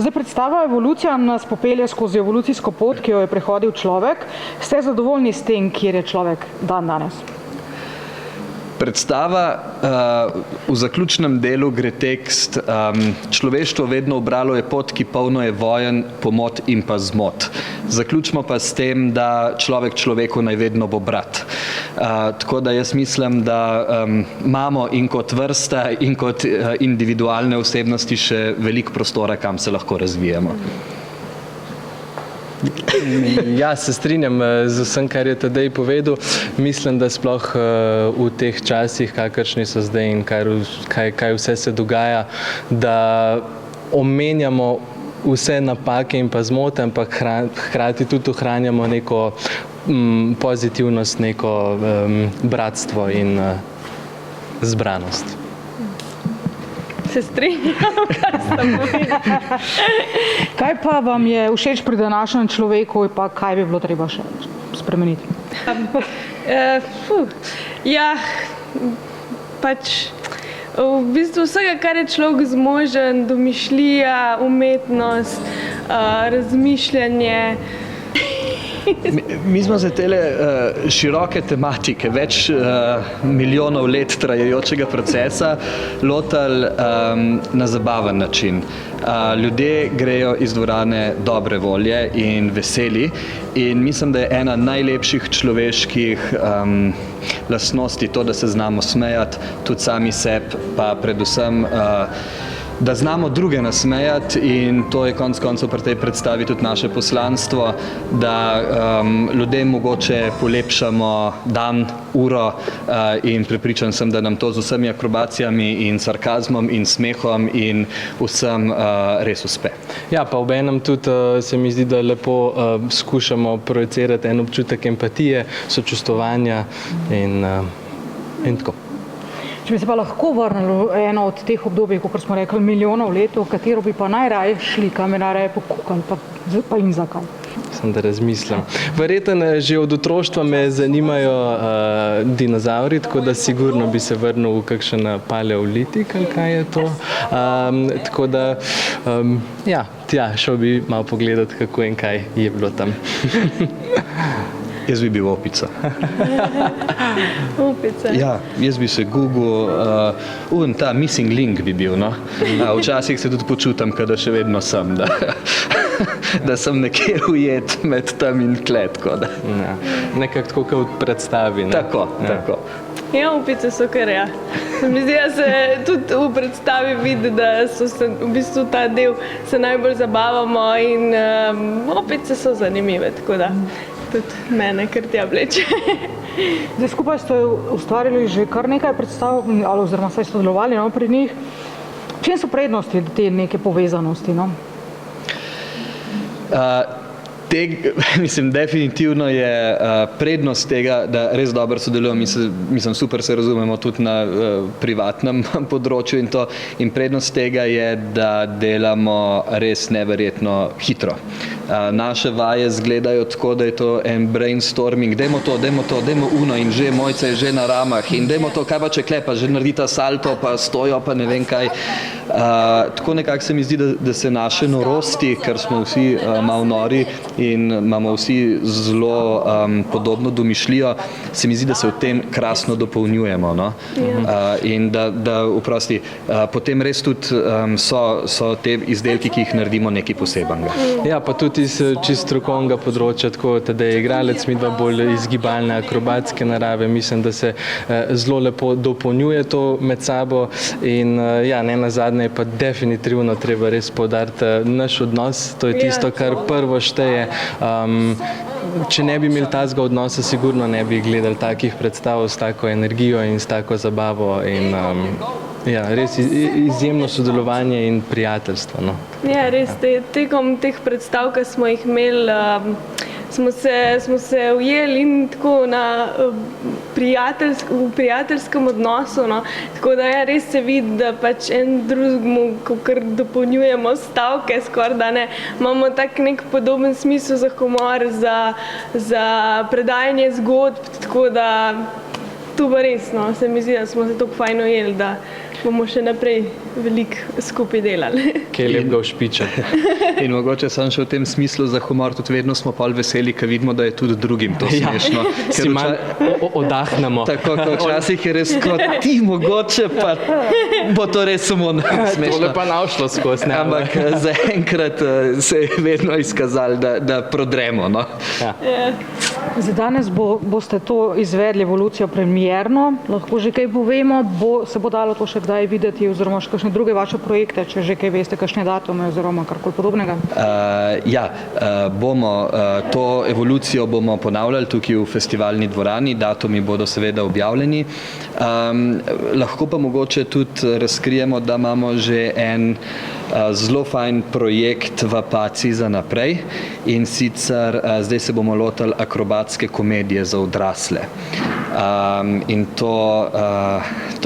Zdaj, predstava Evolucija nas popelje skozi evolucijsko pot, ki jo je prehodil človek. Ste zadovoljni s tem, kjer je človek danes? Predstava, v zaključnem delu gre tekst, človeštvo vedno ubralo je pot, ki polno je vojen, pomot in pa zmot. Zaključimo pa s tem, da človek človeku naj vedno bo brat. Tako da jaz mislim, da imamo in kot vrsta in kot individualne osebnosti še veliko prostora, kam se lahko razvijamo. Ja, se strinjam z vsem, kar je Tadej povedal. Mislim, da sploh v teh časih, kakršni so zdaj in kaj vse se dogaja, da omenjamo vse napake in pa zmote, ampak hkrati tudi ohranjamo neko pozitivnost, neko bratstvo in zbranost. Se strinjam, kar ste povedali. Kaj pa vam je všeč pri današnjem človeku in pa kaj bi bilo treba še spremeniti? Ja, pač v bistvu vsega, kar je človek zmožen, domišljija, umetnost, razmišljanje. Mi smo se tele široke tematike, več milijonov let trajajočega procesa lotili na zabaven način. Ljudje grejo iz dvorane dobre volje in veseli in mislim, da je ena najlepših človeških lastnosti to, da se znamo smejati, tudi sami sebi, pa predvsem da znamo druge nasmejati in to je konec koncev pri tej predstavi tudi naše poslanstvo, da ljudem mogoče polepšamo dan, uro in prepričan sem, da nam to z vsemi akrobacijami in sarkazmom in smehom in vsem res uspe. Ja, pa obenem tudi se mi zdi, da lepo skušamo projicirati en občutek empatije, sočustvovanja in tako. Če bi se pa lahko vrnili eno od teh obdobij, kot smo rekli, milijonov let, v katero bi pa najraje šli, kam je najraje pokukali, pa in zakaj? Sem da razmislim. Verjetno že od otroštva me zanimajo dinozavri, tako da sigurno bi se vrnil v kakšen paleolitik, ali kaj je to. Tako da, ja, šel bi malo pogledati, kako in kaj je bilo tam. Jaz bi bil opica. Opica? Ja, jaz bi se Google, ta missing link bi bil, no. Včasih se tudi počutam, da še vedno sem, da sem nekje ujet med tam in kletko. Nekako tako kot predstavi. Tako. Ja, opice so kar, ja. Mi zdi, da se tudi v predstavi vidi, da so se v bistvu ta del se najbolj zabavamo in opice so zanimive, tako da tudi mene kar tja vleče. Zdaj skupaj ste ustvarili že kar nekaj predstav, oziroma ste sodelovali pri njih. Čem so prednosti te neke povezanosti? Mislim, definitivno je prednost tega, da res dobro sodelujemo, mislim, super se razumemo tudi na privatnem področju in to. In prednost tega je, da delamo res neverjetno hitro. Naše vaje izgledajo tako, da je to en brainstorming, dajmo uno in že Mojca je že na ramah in dajmo to, kaj pa če klepa, že naredita salto, pa stojo, pa ne vem kaj. Tako nekako se mi zdi, da se naše norosti, ker smo vsi malo nori in imamo vsi zelo podobno domišljijo, se mi zdi, da se v tem krasno dopolnjujemo. In da vprosti, potem res tudi so te izdelki, ki jih naredimo, nekaj posebenega. Ja, pa tudi iz čisto strokovnega področja, tako da je igralec, midva bolj iz gibalne, akrobatske narave, mislim, da se zelo lepo dopolnjuje to med sabo in ja, ne nazadnje je pa definitivno treba res poudariti naš odnos, to je tisto, kar prvo šteje. Če ne bi imeli takega odnosa, sigurno ne bi gledali takih predstav s tako energijo in s tako zabavo in ja, res izjemno sodelovanje in prijateljstvo. Ja, res, tekom teh predstav, ki smo jih imeli, smo se ujeli in tako v prijateljskem odnosu, tako da ja, res se vidi, da pač en drugemu, kakor dopolnjujemo stavke skoraj, da ne, imamo tak nek podoben smisel za humor, za predajanje zgodb, tako da tu pa res, se mi zdi, da smo se tako fajn ujeli, da bomo še naprej veliko skupaj delali. Kaj je lepega v špiča. In mogoče sem še v tem smislu za humor, tudi vedno smo pol veseli, ker vidimo, da je tudi drugim to smešno. Si malo odahnemo. Tako, kot včasih je res kot ti mogoče, pa bo to res samo smešno. Tole pa našlo skozi, ne? Ampak zaenkrat se je vedno izkazalo, da prodremo. No? Ja. Za danes boste to izvedli, evolucijo premierno, lahko že kaj povemo, se bo dalo to še kdaj videti, oziroma še kakšne druge vaše projekte, če že kaj veste, kakšne datume oziroma karkoli podobnega? Bomo to evolucijo bomo ponavljali tukaj v festivalni dvorani, datumi bodo seveda objavljeni. Lahko pa mogoče tudi razkrijemo, da imamo že en zelo fajn projekt v Paci za naprej, in sicer zdaj se bomo lotili akrobatske komedije za odrasle. In to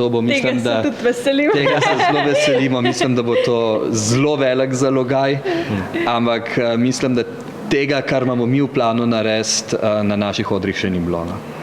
bo, mislim, Tega se tudi veselimo. Tega se zelo veselimo, mislim, da bo to zelo velik zalogaj, ampak mislim, da tega, kar imamo mi v planu narediti, na naših odrih še ni bilo. No?